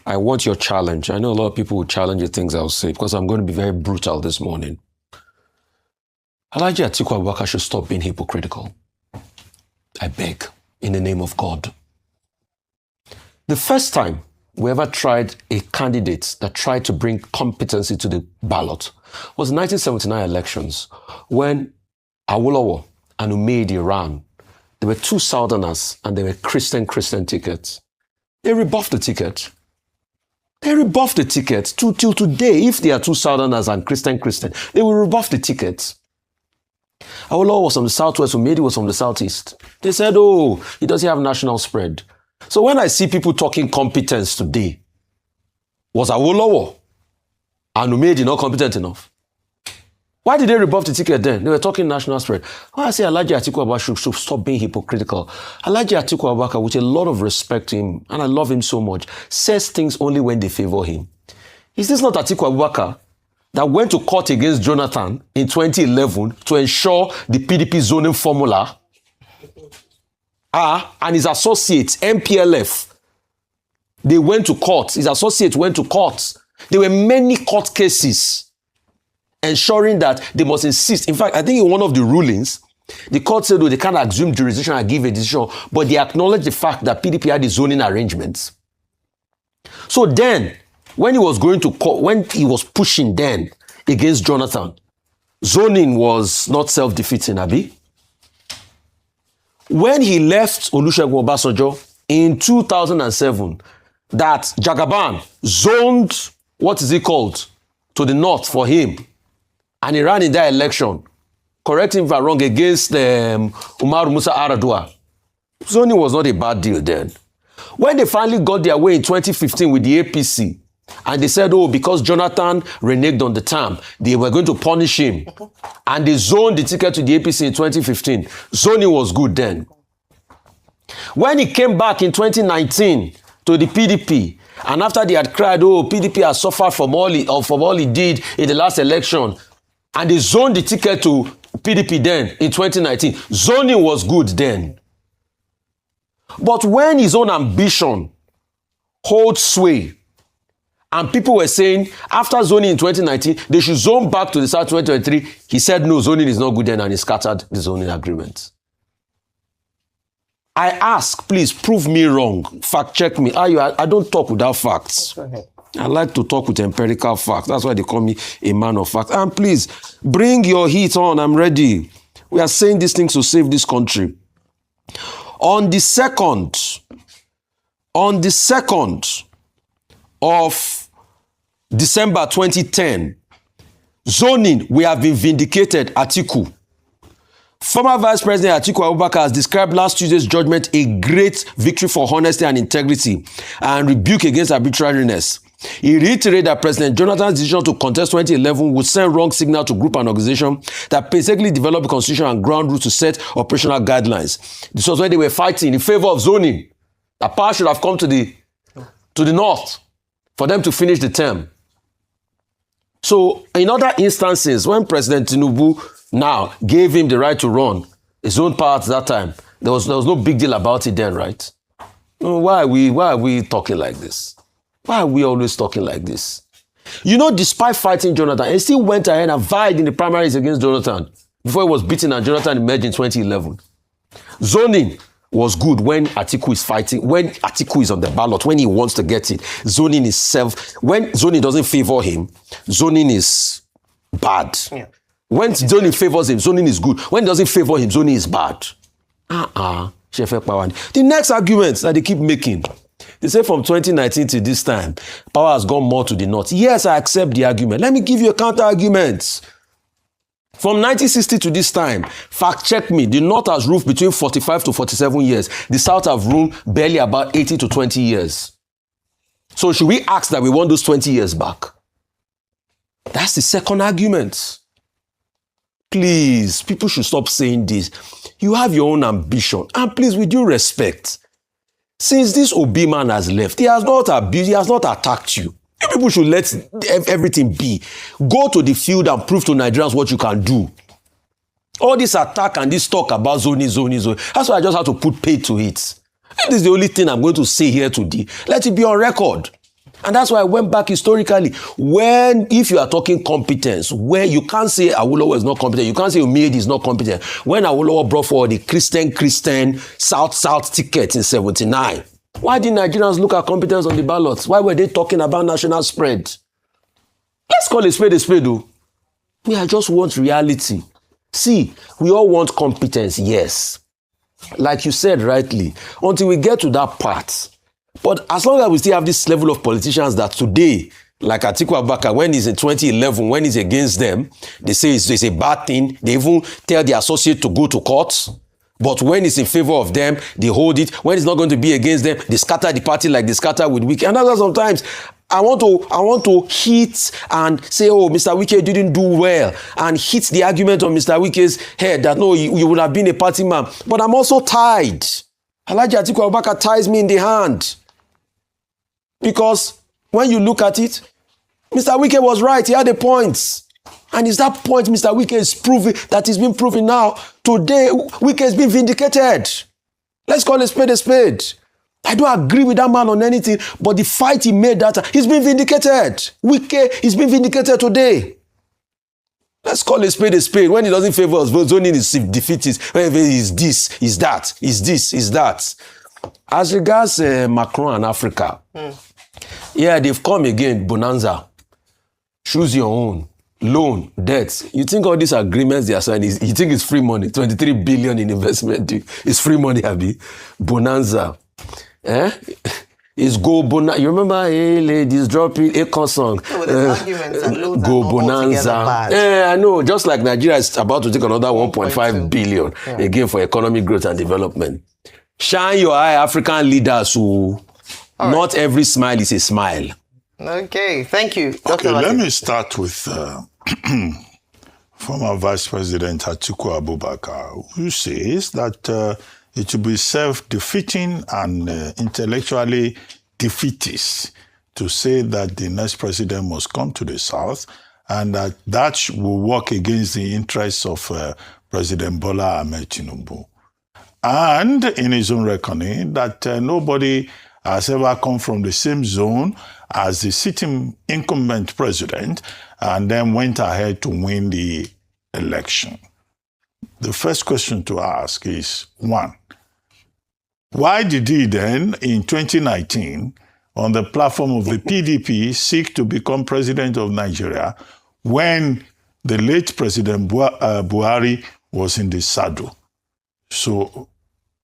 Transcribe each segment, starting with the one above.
I want your challenge. I know a lot of people will challenge the things I'll say because I'm going to be very brutal this morning. Alhaji Atiku Abubakar should stop being hypocritical. I beg, in the name of God. The first time we ever tried a candidate that tried to bring competency to the ballot was the 1979 elections when Awolowo and Umedi ran. There were two Southerners and they were Christian tickets. They rebuffed the ticket. Till today. If they are two Southerners and Christian, they will rebuff the ticket. Awolowo was from the southwest, Umedi was from the southeast. They said, oh, he doesn't have national spread. So when I see people talking competence today, was Awolowo and Umedi not competent enough? Why did they rebuff the ticket then? They were talking national spread. Why I say Alhaji Atiku Abubakar should stop being hypocritical. Alhaji Atiku Abubakar, with a lot of respect to him, and I love him so much, says things only when they favor him. Is this not Atiku Abubakar that went to court against Jonathan in 2011 to ensure the PDP zoning formula? And his associates, MPLF, they went to court. His associates went to court. There were many court cases ensuring that they must insist. In fact, I think in one of the rulings, the court said, oh, they can't assume jurisdiction and give a decision, but they acknowledged the fact that PDP had the zoning arrangements. So then, when he was going to court, when he was pushing then against Jonathan, zoning was not self-defeating, Abi. When he left Olusegun Obasanjo in 2007, that Jagaban zoned, what is it called, to the north for him, and he ran in that election, correct him if I'm wrong, against Umar Musa Aradua. Zoning was not a bad deal then. When they finally got their way in 2015 with the APC, and they said, oh, because Jonathan reneged on the term, they were going to punish him. And they zoned the ticket to the APC in 2015. Zoning was good then. When he came back in 2019 to the PDP, and after they had cried, oh, PDP has suffered from all he did in the last election, and they zoned the ticket to PDP then in 2019, zoning was good then. But when his own ambition holds sway, and people were saying, after zoning in 2019, they should zone back to the South 2023. He said, no, zoning is not good then, and he scattered the zoning agreement. I ask, please prove me wrong. Fact check me. I don't talk without facts. I like to talk with empirical facts. That's why they call me a man of facts. And please, bring your heat on. I'm ready. We are saying these things to save this country. On the 2nd of December 2010, zoning, we have been vindicated, Atiku. Former Vice President Atiku Abubakar has described last Tuesday's judgment a great victory for honesty and integrity and rebuke against arbitrariness. He reiterated that President Jonathan's decision to contest 2011 would send wrong signal to group and organization that painstakingly developed a constitution and ground rules to set operational guidelines. This was when they were fighting in favor of zoning. That power should have come to the north for them to finish the term. So, in other instances, when President Tinubu now gave him the right to run his own power at that time, there was no big deal about it then, right? Why are we talking like this? Why are we always talking like this? You know, despite fighting Jonathan, he still went ahead and vied in the primaries against Jonathan before he was beaten and Jonathan emerged in 2011. Zoning was good when Atiku is fighting, when Atiku is on the ballot, when he wants to get it. Zoning is when zoning doesn't favor him, zoning is bad. Yeah. When zoning favors him, zoning is good. When it doesn't favor him, zoning is bad. The next argument that they keep making, they say from 2019 to this time, power has gone more to the north. Yes, I accept the argument. Let me give you a counter argument. From 1960 to this time, fact check me, the north has ruled between 45 to 47 years. The south have ruled barely about 80 to 20 years. So should we ask that we want those 20 years back? That's the second argument. Please, people should stop saying this. You have your own ambition. And please, with due respect, since this Obi man has left, he has not abused, he has not attacked you. You people should let everything be. Go to the field and prove to Nigerians what you can do. All this attack and this talk about zoning. That's why I just have to put pay to it. This is the only thing I'm going to say here today. Let it be on record. And that's why I went back historically. If you are talking competence, where you can't say Awolowo is not competent, you can't say Umedi is not competent. When Awolowo brought forward the Christian South ticket in 79, why did Nigerians look at competence on the ballots? Why were they talking about national spread? Let's call a spade, though. I just want reality. See, we all want competence, yes. Like you said rightly, until we get to that part. But as long as we still have this level of politicians that today, like Atiku Abubakar, when he's in 2011, when he's against them, they say it's a bad thing. They even tell the associate to go to court. But when it's in favor of them, they hold it. When it's not going to be against them, they scatter the party like they scatter with Wike. And that's why sometimes I want to hit and say, oh, Mr. Wike didn't do well, and hit the argument on Mr. Wike's head that no, you would have been a party man. But I'm also tied. Alhaji Atiku Abubakar ties me in the hand. Because when you look at it, Mr. Wike was right. He had a point. And it's that point Mr. Wike is proving, that is being proven now. Today, Wike has been vindicated. Let's call a spade a spade. I don't agree with that man on anything, but the fight he made that time, he's been vindicated. Wike is being vindicated today. Let's call a spade when he doesn't favor us. Zoning is defeatist. Whenever is this, is that, is this, is that. As regards Macron and Africa, yeah, they've come again, bonanza. Choose your own. Loan, debt. You think all these agreements they are signing, you think it's free money? 23 billion in investment. It's free money, Abi. Bonanza. It's go bonanza. You remember, hey ladies, drop it, a song. Go bonanza. Yeah, I know. Just like Nigeria is about to take another 1.5 billion again for economic growth and development. Shine your eye, African leaders who not every smile is a smile. Okay, thank you. Dr. Okay, let me start with former Vice President Atiku Abubakar, who says that it will be self-defeating and intellectually defeatist to say that the next president must come to the South, and that will work against the interests of President Bola Ahmed Tinubu. And in his own reckoning, that nobody has ever come from the same zone as the sitting incumbent president and then went ahead to win the election. The first question to ask is, one, why did he then, in 2019, on the platform of the PDP, seek to become president of Nigeria when the late President Buhari was in the saddle? So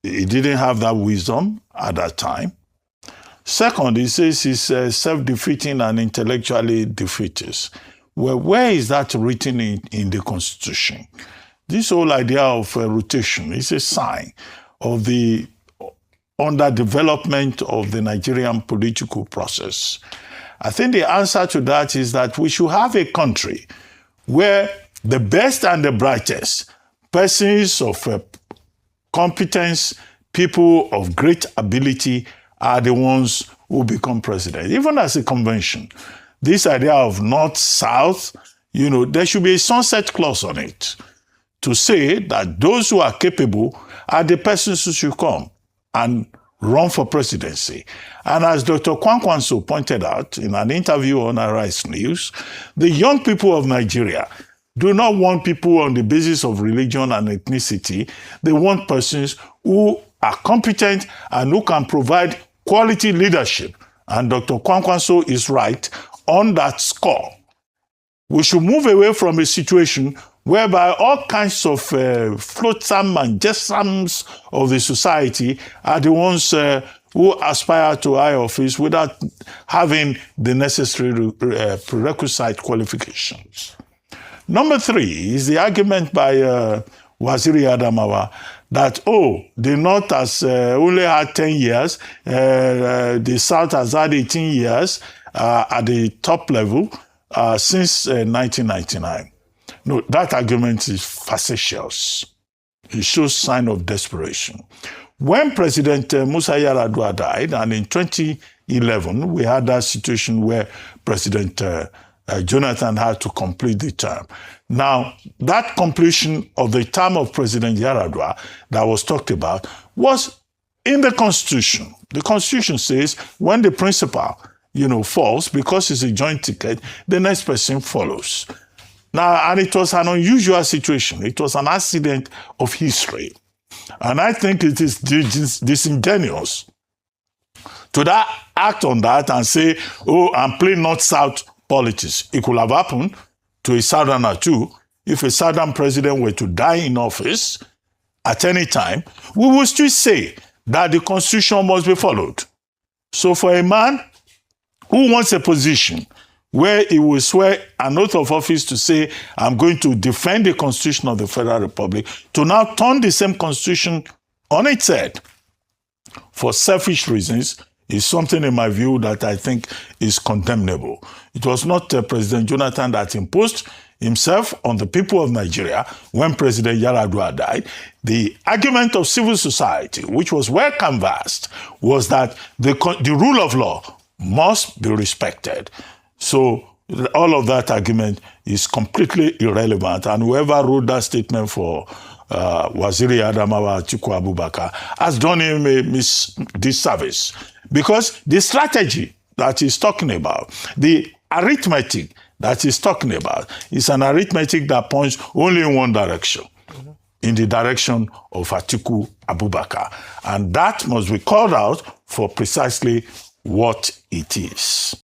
he didn't have that wisdom at that time. Second, he says he's self-defeating and intellectually defeatist. Well, where is that written in the Constitution? This whole idea of rotation is a sign of the underdevelopment of the Nigerian political process. I think the answer to that is that we should have a country where the best and the brightest persons of competence, people of great ability are the ones who become president. Even as a convention, this idea of north-south, there should be a sunset clause on it to say that those who are capable are the persons who should come and run for presidency. And as Dr. Kwankwanso pointed out in an interview on Arise News, the young people of Nigeria do not want people on the basis of religion and ethnicity. They want persons who are competent and who can provide quality leadership. And Dr. Kwankwanso is right on that score. We should move away from a situation whereby all kinds of flotsam and jetsams of the society are the ones who aspire to high office without having the necessary prerequisite qualifications. Number three is the argument by Waziri Adamawa that, the North has only had 10 years, the South has had 18 years at the top level since 1999. No, that argument is facetious. It shows sign of desperation. When President Musa Yar'Adua died, and in 2011, we had that situation where President Jonathan had to complete the term. Now, that completion of the term of President Yar'Adua that was talked about was in the Constitution. The Constitution says when the principal falls because it's a joint ticket, the next person follows. Now, and it was an unusual situation. It was an accident of history. And I think it is disingenuous to act on that and say, oh, I'm playing North-South politics. It could have happened to a Southerner too. If a Southern president were to die in office at any time, we would still say that the Constitution must be followed. So for a man who wants a position where he will swear an oath of office to say, I'm going to defend the Constitution of the Federal Republic, to now turn the same Constitution on its head for selfish reasons is something, in my view, that I think is condemnable. It was not President Jonathan that imposed himself on the people of Nigeria when President Yar'Adua died. The argument of civil society, which was well canvassed, was that the rule of law must be respected. So all of that argument is completely irrelevant. And whoever wrote that statement for Waziri Adamawa Atiku Abubakar has done him a disservice. Because the strategy that he's talking about, the arithmetic that he's talking about, is an arithmetic that points only in one direction, in the direction of Atiku Abubakar. And that must be called out for precisely what it is.